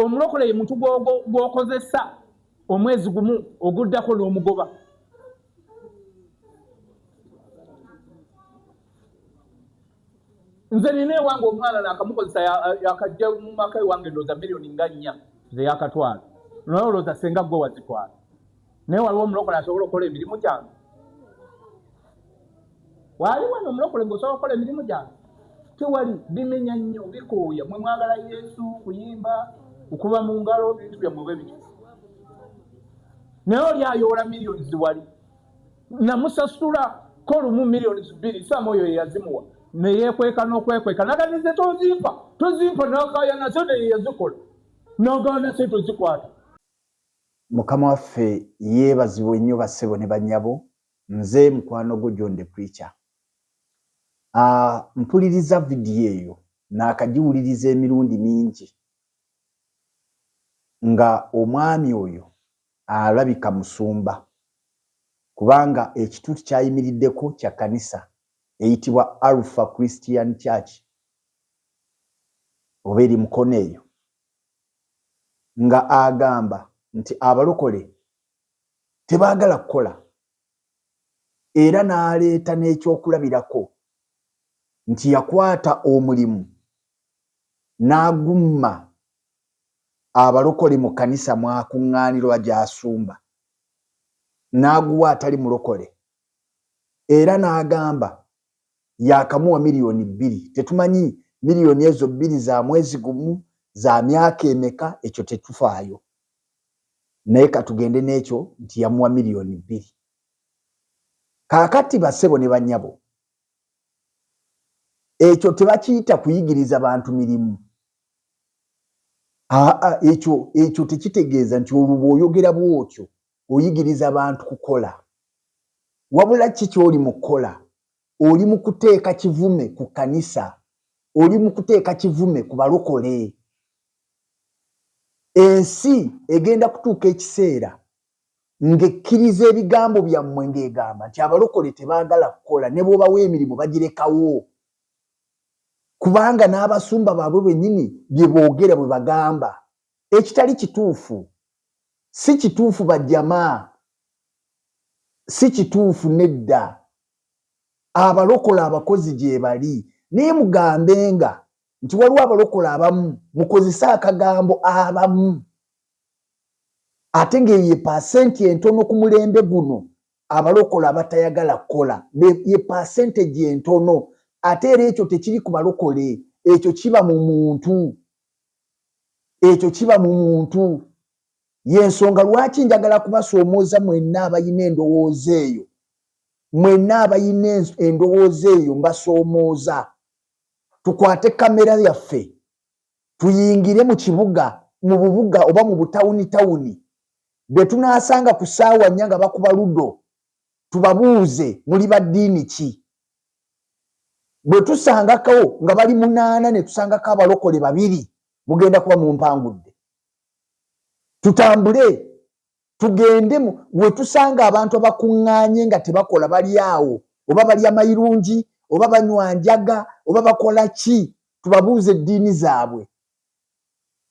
omulokole ye muntu gwokozesa omwezi gumu oguddako n'omugoba. Nze nina ewange omwana nakamukozesa yakajja mu maka ewange ndooza miliyoni nga 4 ze yakatwala. Naye olowooza senga gwe wazitwala. Naye waliwo omulokole asobola okukola emirimu gyange? Waliwo omulokole ng'osobola okukola emirimu gyange? Tewali. Bimenya nnyo, bikooya. Mwe mwagala Yesu, kuyimba, okuba mu ngalo, bintu byammwe bwe bityo. Naye oli ayoola miliyoni ziwali. Namusasula ko lumu miliyoni 2, Saama oyo ye yazimuwa. Ne yeekweka n'okwekweka. Naganize tozimpa n'akaya nazo ne yazikola. N'agaana se tozikwata. Mukama waffe yeebazibwe nnyo bassebo ne bannyabo. Nze mukwano gwo John the Preacher. Mpuliriza vidiyo eyo n'akagiwuliriza emirundi mingi nga omwami oyo alabika musumba, kubanga ekituuti kyayimiriddeko kya kanisa eyitibwa Alpha Christian Church oba eri Mukono eyo, nga agamba nti abalokole tebaagala kukola, era n'aleeta n'ekyokulabirako nti yakwata omulimu n'agumma abalokole mu kanisa mwakuŋŋaanirwa gy'asumba, n'aguwa atali mulokole, era n'agamba yakamuwa miliyoni 2. Tetumanyi miliyoni ezo 2 za mwezi gumu, za myaka emeka, ekyo tetufaayo. Naye katugende n'ekyo nti yamuwa miliyoni 2. Kaakati bassebo ne bannyabo, ekyo tebakiyita kuyigiriza bantu mirimu. Ekyo tekitegeeza nti oluba oyogera bwotyo oyigiriza abantu kukola. Wabula kiki oli mu kukola? Oli mu kuteeka kivume ku kanisa, oli mu kuteeka kivume ku balokole. Ensi egenda kutuuka ekiseera ng'ekkiriza ebigambo byammwe ng'egamba nti abalokole tebaagala kukola, ne bw'obawa emirimu bagirekawo, kubanga n'abasumba baabwe bennyini bye boogera bwe bagamba. Ekitali kituufu. Si kituufu bajjamaa, si kituufu nedda. Abalokole abakozi gye bali. Naye mugambenga nti waliwo abalokole abamu mukozese akagambo abamu, ate ng'eyo pasenti entono ku mulembe guno abalokole abatayagala kukola, ye percentage entono. Ate era ekyo tekiri ku balokole, ekyo kiba mu muntu. Ekyo kiba mu muntu. Y'ensonga lwaki njagala kubasoomooza mwenna abayina endowooza eyo. Mwenna abayina endowooza eyo mbasoomooza. Tukwate kamera yaffe, tuyingire mu kibuga, mu bubuga oba mu butawuni, be tunaasanga ku ssaawa 4 nga bakuba ludo, tubabuuze muli ba ddiini ki? Bwe tusangako nga bali 8 ne tusangako abalokole 2, mugenda kuba mumpangudde. Tutambule tugende we tusanga abantu abakuŋŋaanye nga tebakola bali awo, oba bali amayirungi, oba banywa njaga, oba bakola ki, tubabuuze eddiini zaabwe.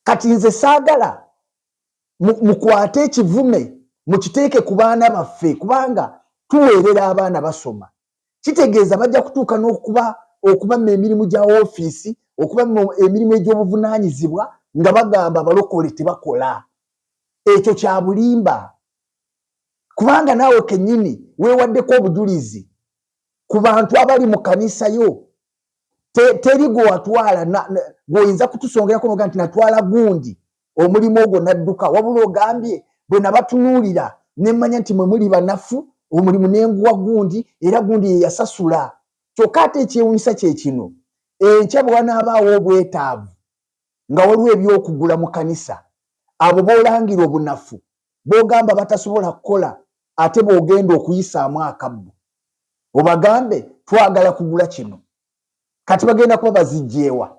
Kati nze saagala mukwate ekivume mukiteeke ku baana baffe, kubanga tuweerera abaana basoma. Kitegeeza bajja kutuuka n'okuba emirimu gya ofiisi, okuba emirimu egy'obuvunaanyizibwa nga bagamba abalokole tebakola. Ekyo kya bulimba, kubanga naawe kennyini weewaddeko obujulizi ku bantu abali mu kanisa yo. Teri gwe watwala gweoyinza kutusongerako noga nti natwala gundi omulimu ogwo nadduka, wabula ogambye bwe nabatunuulira ne mmanya nti mwe muli banafu, omulimu n'enguwa gundi, era gundi ye yasasula. Kyokka ate ekyewuunyisa kye kino, enkya bwe wanaabaawo obwetaavu nga waliwo ebyokugula mu kanisa, abo b'olangira obunafu b'ogamba batasobola kukola, ate bw'ogenda okuyisaamu akabbu obagambe twagala kugula kino, kati bagenda kuba bazijjeewa.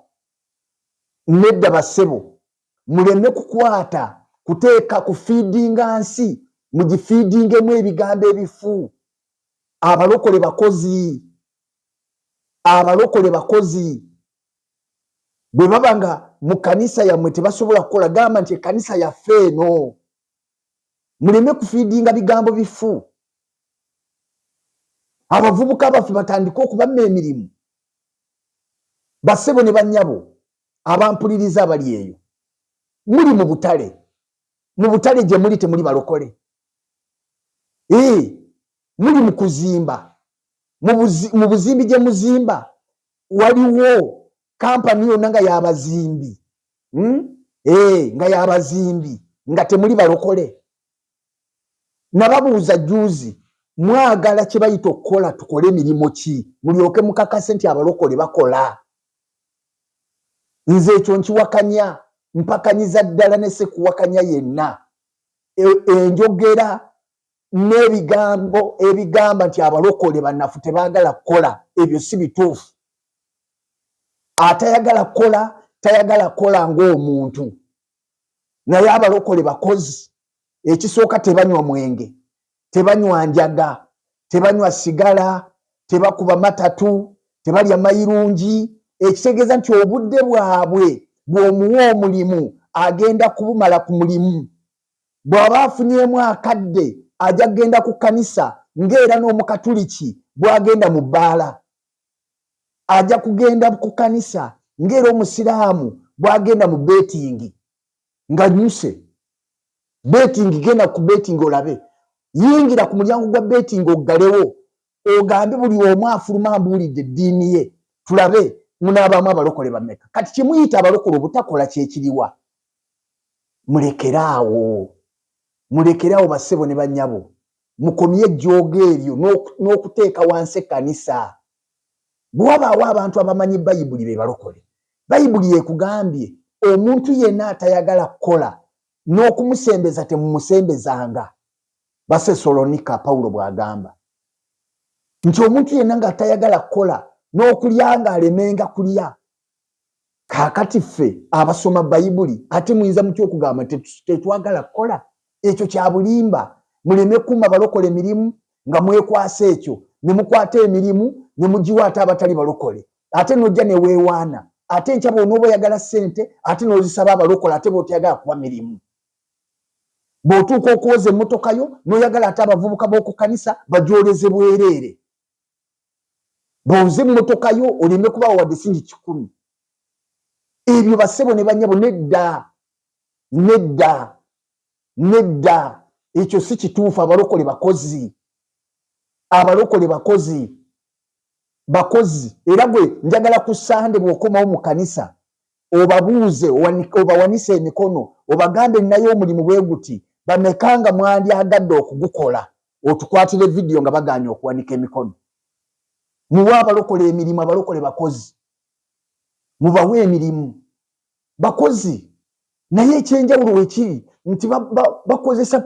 Nedda bassebo, muleme kukwata kuteeka kufiidinga nsi mugifiidingemu ebigambo ebifu. Abalokole bakozi, abalokole bakozi. bwe babanga mu kanisa yammwe tebasobola kukola gamba nti kanisa yaffe eno muleme kufiidinga bigambo bifu abavubuka baffe batandika okubamma emirimu bassebo ne bannyabo abampuliriza abali eyo muli mu butale gye muli temuli balokole muli mu kuzimba mu buzimbi gye muzimba waliwo kampani yonna nga y'abazimbi nga y'abazimbi nga temuli balokole nababuuza juzi mwagala kye bayita okukola tukole emirimu ki mulyoke mukakase nti abalokole bakola nze ekyo nkiwakanya mpakanyiza ddala ne sekuwakanya yenna enjogera n'ebigambo ebigamba nti abalokole bannafu tebaagala kukola ebyo si bituufu atayagala kukola tayagala kukola ng'omuntu naye abalokole bakozi ekisooka tebanywa mwenge tebanywa njaga tebanywa sigala tebakuba matatu tebalya mayirungi ekitegeeza nti obudde bwabwe bw'omuwa omulimu agenda kubumala ku mulimu bw'aba afunyemu akadde ajja kgenda ku kkanisa ng'era n'omukatuliki bw'agenda mu bbaala ajja kugenda ku kkanisa ng'era omusiraamu bw'agenda mu betingi nga nyuse betingi genda ku betingi olabe yingira ku mulyango gwa betingi oggalewo ogambe buli omu afuluma ambuulidde eddiini ye tulabe munaabaamu abalokole bameka kati kimuyita abalokole obutakola kyekiriwa mulekeraawo bassebo ne bannyabo mukomye ejjooga eryo n'okuteeka wansi ekkanisa bwe wabaawo abantu abamanyi bayibuli be balokole bayibuli yekugambye omuntu yenna atayagala kukola n'okumusembeza temumusembezanga Basesalonika Pawulo bw'agamba nti omuntu yenna ng'atayagala kukola n'okulya ng'alemenga kulya kaakati ffe abasoma bayibuli ate muyinza mutya okugamba tetwagala kukola ekyo kya bulimba muleme kumma balokole emirimu nga mwekwasa ekyo ne mukwata emirimu ne mugiwa ate abatali balokole ate n'ojja ne weewaana ate nkya bw'onooba oyagala ssente ate n'ozisaba abalokole ate bw'otayagala kuba mirimu bw'otuuka okwoza emmotoka yo n'oyagala ate abavubuka b'oku kkanisa bagyoleze bwereere bw'oze emmotoka yo oleme kubawo wadde singi 100 ebyo bassebo ne bannyabo nedda ekyo si kituufu abalokole bakozi era gwe njagala ku Sande bw'okomawo mu kanisa obabuuze obawanise emikono obagambe naye omulimu bwe guti bamekanga mwandyagadde okugukola otukwatire vidiyo nga baganya okuwanika emikono muwa abalokole emirimu abalokole bakozi mubawe emirimu bakozi naye ekyenjawulo wekiri nti bakozesa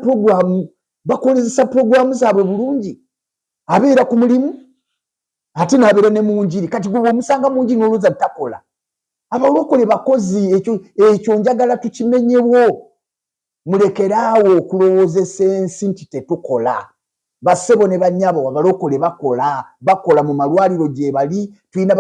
programu zaabwe bulungi abeera ku mulimu ate n'abeera ne mu njiri kati gwe omusanga mu njiri n'olowooza takola abalokole bakozi ekyo njagala tukimenyewo mulekeraawo okulowoozesa ensi nti tetukola bassebo ne bannyabo abalokole bakola mu malwaliro gye bali tulina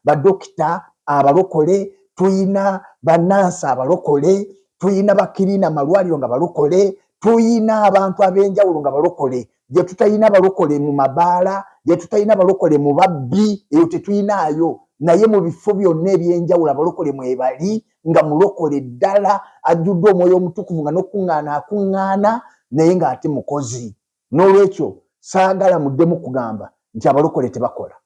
badokita abalokole tulina bannansi abalokole tulina bakirina malwaliro nga balokole tulina abantu ab'enjawulo nga balokole gye tutalina balokole mu mabaala gye tutalina balokole mu babbi eyo tetuyinaayo naye mu bifo byonna ebyenjawulo abalokole mwebali nga mulokole ddala ajjudde omwoyo omutukuvu nga n'okuŋŋaana akuŋŋaana naye ng'ate mukozi n'olwekyo saagala muddemu kugamba nti abalokole tebakola